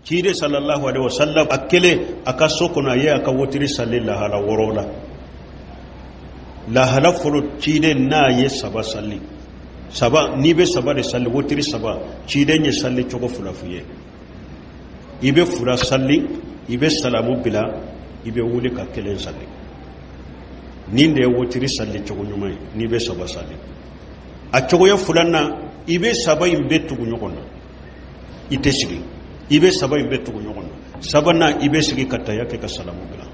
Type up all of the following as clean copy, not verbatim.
cide sallallahu alaihi wasallam akele aka sokona ye aka wotiri salli la hala worola la hala folo cide na ye saba salli saba ni be saba de salli wotiri saba cide nye salli cogo fula fuye ibe fura salli ibe salamu bila ibe wuli ka kelen salli ninde wotiri salli cogo nyumai ni be saba salli a cogo ya fulanna ibe saba imbe tugu nyogona ite sigi ibe saba imbe tugu nyogona sabana ibe sigi kataya ke ka salamu bila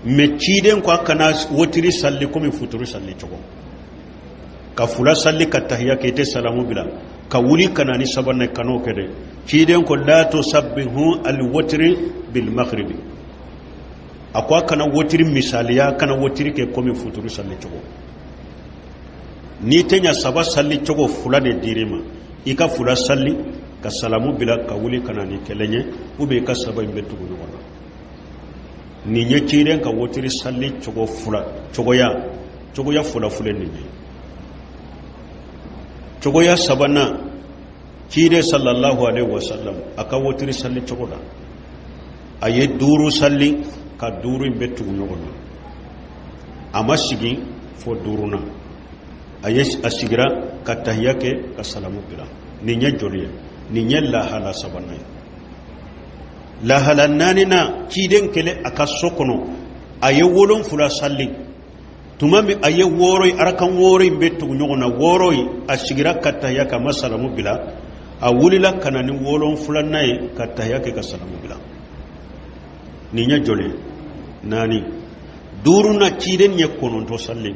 me ciden ko akana wotiri salli komi futuru salli cogo ka fula salli kataya ke ite salamu bila ka wuli kanani sabana kano kede ciden ko la tusabbihu al wotri bil maghribi akwa kana wotiri misaliya kana wotiri ke komi futuru salli cogo ni tenya saba salli cogo fula de dirima ika fula salli ka salamu bila ka wuli kana ni kelenye ube ka saba imbe tugu wala ni nye ciden ka wotiri salli cogo fula cogo ya fula fule ni nye cogo ya sabana cide sallallahu alaihi wasallam aka wotiri salli cogo da aye duru salli ka duru imbe tugu wala ama sigi fo duruna asigira ka tahiyya ke ka salamu bila ni nya joliya ni nya la hala sabana la hala nanina ciden kele aka sokono aye wolon fula salli tumami aye woroi arakan woroi betu nyogona woroi asigira ka tahiyya ka masalamu bila a wulila kanani wolon fula nay ka tahiyya ke ka salamu bila ni nya joliya nani duruna ciden nye konon to salli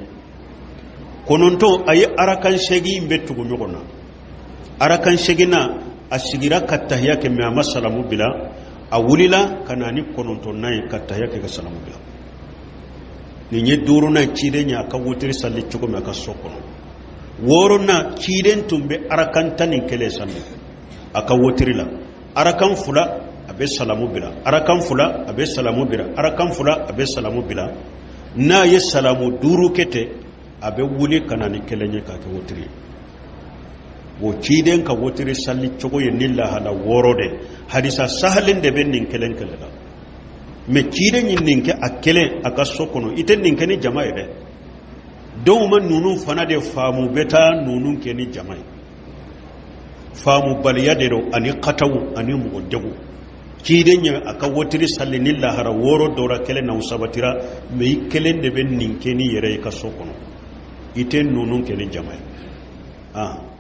kononto ayi arakan shegi mbetugo nyogona arakan shegina asigira katahiyya ke ma masalamu bila awulila kanani kononto nay katahiyya ke salamu bila ni nye duruna cide nya ka wotiri salli cugo me ka sokono worona ciden tumbe arakan tani kele salli aka wotiri la arakan fula abe salamu bila arakan fula abe salamu bila arakan fula abe salamu bila na ye salamu duru kete abe wuli kanani kelenye ka ke wotiri wo ciden ka wotiri salli cogo ye nilla hala worode hadisa sahalin de ben nin kelen kelela me ciden yin ninke akele aka sokono iten ninke ni jama'a de don man nunu fana de famu beta nunun ke ni jama'a famu baliya de do ani qatawu ani mugodegu ciden ya aka wotiri salli nilla hala woro dora kelen na usabatira me kelen de ben ninke ni yere ka sokono ite nunun ke ni jama'a